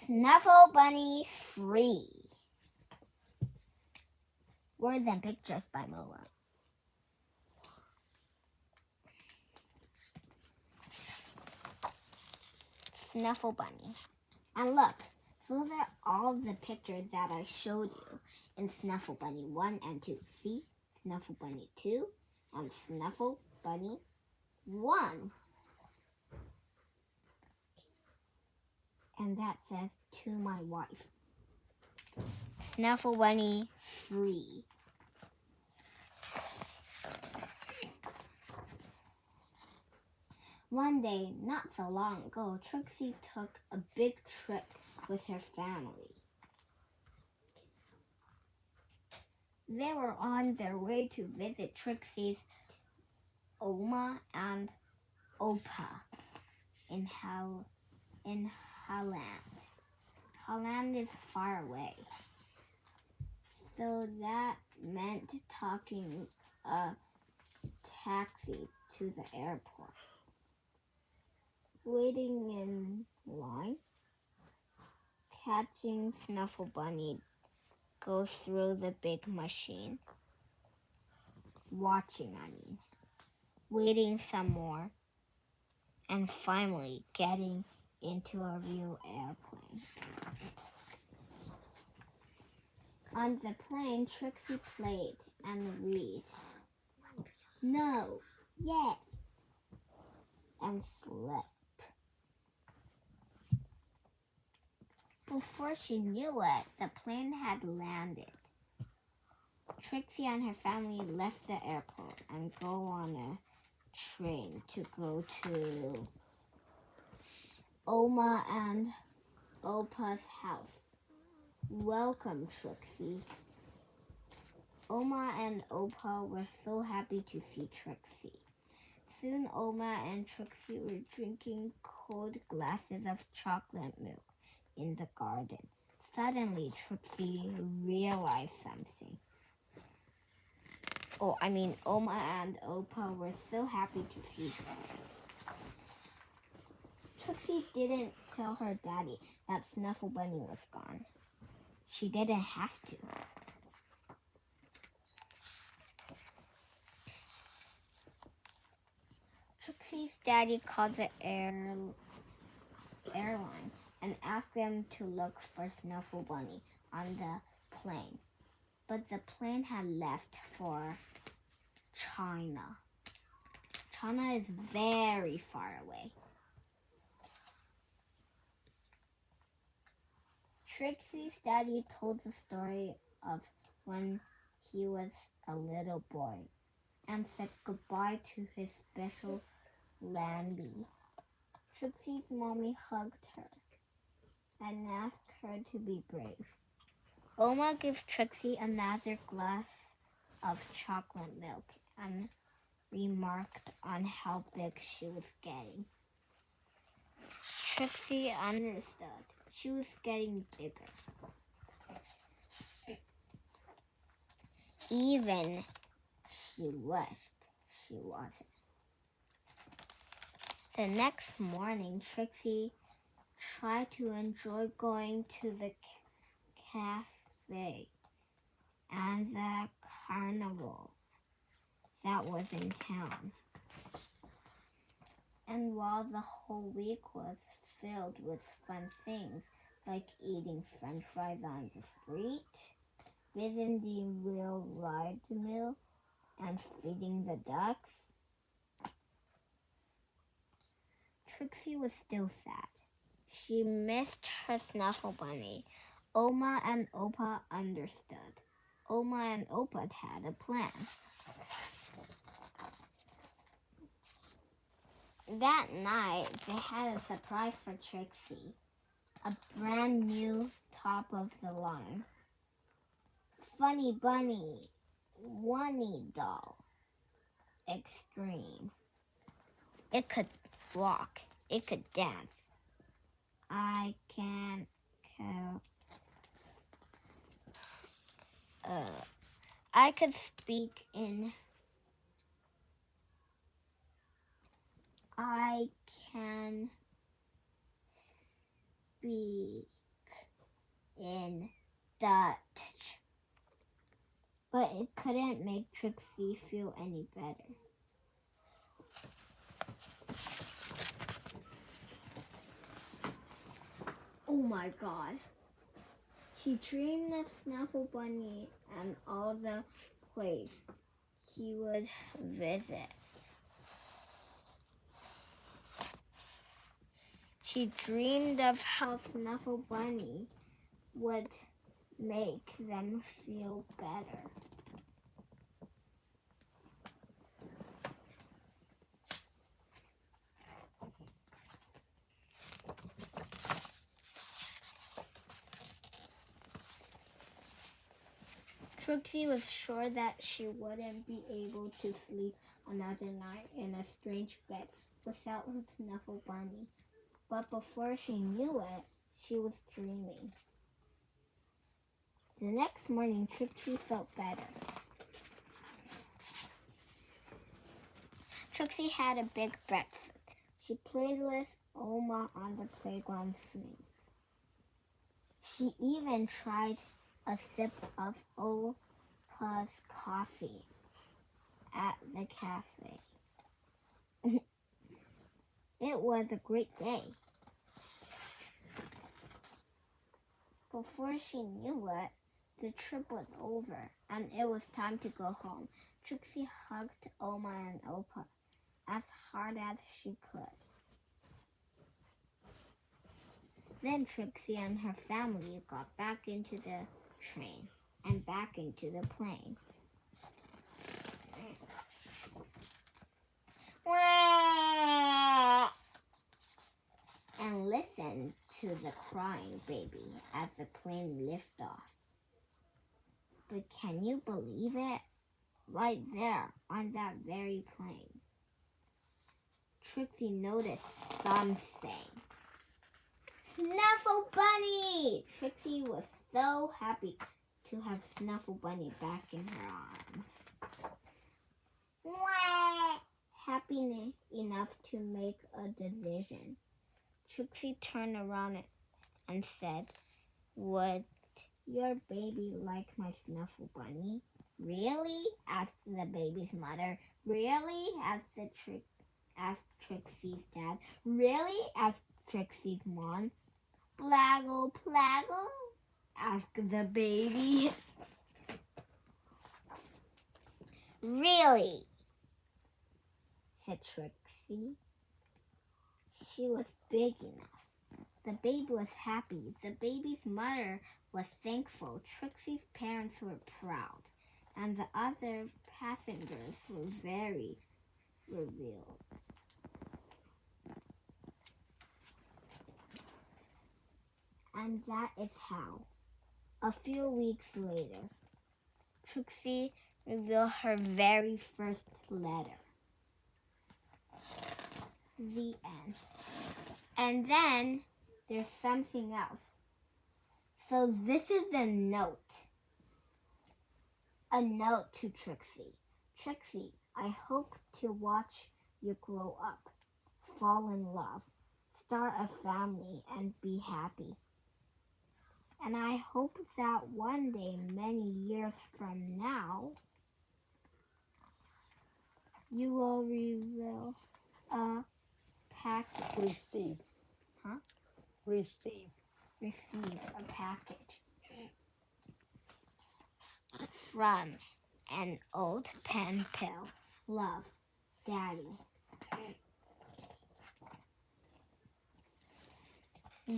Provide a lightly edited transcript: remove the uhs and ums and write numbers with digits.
Knuffle Bunny free. Words and pictures by Mo Willems. Knuffle Bunny. And look, those are all the pictures that I showed you in Knuffle Bunny 1 and 2. See? Knuffle Bunny 2 and Knuffle Bunny 1. And that says, to my wife. Knuffle Bunny free. One day, not so long ago, Trixie took a big trip with her family. They were on their way to visit Trixie's Oma and Opa in Holland. Holland is far away, so that meant taking a taxi to the airport. Waiting in line, catching Knuffle Bunny go through the big machine. Waiting some more, and finally getting into a real airplane. On the plane, Trixie played and read. No, yes, and slept. Before she knew it, the plane had landed. Trixie and her family left the airport and go on a train to go to Oma and Opa's house. Welcome, Trixie. Oma and Opa were so happy to see Trixie. Soon Oma and Trixie were drinking cold glasses of chocolate milk in the garden. Suddenly, Trixie realized something. Oma and Opa were so happy to see her. Trixie didn't tell her daddy that Knuffle Bunny was gone. She didn't have to. Trixie's daddy called the airline and asked them to look for Knuffle Bunny on the plane. But the plane had left for China. China is very far away. Trixie's daddy told the story of when he was a little boy and said goodbye to his special Lambie. Trixie's mommy hugged her and asked her to be brave. Oma gave Trixie another glass of chocolate milk and remarked on how big she was getting. Trixie understood. She was getting bigger. Even she wished she wasn't. The next morning, Trixie tried to enjoy going to the cafe and the carnival that was in town. And while the whole week was filled with fun things like eating french fries on the street, visiting real ride mill, and feeding the ducks, Trixie was still sad. She missed her Knuffle Bunny. Oma and Opa understood. Oma and Opa had a plan. That night, they had a surprise for Trixie. A brand new top of the line. Funny Bunny, Oney doll. Extreme. It could walk. It could dance. I can I could speak in I can speak in Dutch. But it couldn't make Trixie feel any better. Oh my God. She dreamed of Snuffle Bunny and all the places he would visit. She dreamed of how Snuffle Bunny would make them feel better. Trixie was sure that she wouldn't be able to sleep another night in a strange bed without her Snuffle Bunny. But before she knew it, she was dreaming. The next morning, Trixie felt better. Trixie had a big breakfast. She played with Oma on the playground swings. She even tried a sip of Opa's coffee at the cafe. It was a great day. Before she knew it, the trip was over and it was time to go home. Trixie hugged Oma and Opa as hard as she could. Then Trixie and her family got back into the train and back into the plane. And listened to the crying baby as the plane lifted off. But can you believe it? Right there on that very plane, Trixie noticed something. Snuffle Bunny! Trixie was so happy to have Snuffle Bunny back in her arms. Happy enough to make a decision. Trixie turned around and said, "Would your baby like my Snuffle Bunny?" "Really?" asked the baby's mother. "Really?" asked Trixie's dad. "Really?" asked Trixie's mom. "Plaggle, plaggle?" asked the baby. "Really?" said Trixie. She was big enough. The baby was happy. The baby's mother was thankful. Trixie's parents were proud. And the other passengers were very relieved. And that is how, a few weeks later, Trixie revealed her very first letter. The end. And then there's something else. So this is a note. A note to Trixie. "Trixie, I hope to watch you grow up, fall in love, start a family, and be happy. And I hope that one day, many years from now, you will reveal a package." Receive. Huh? Receive. Receive a package from an old pen pal. Love, Daddy. The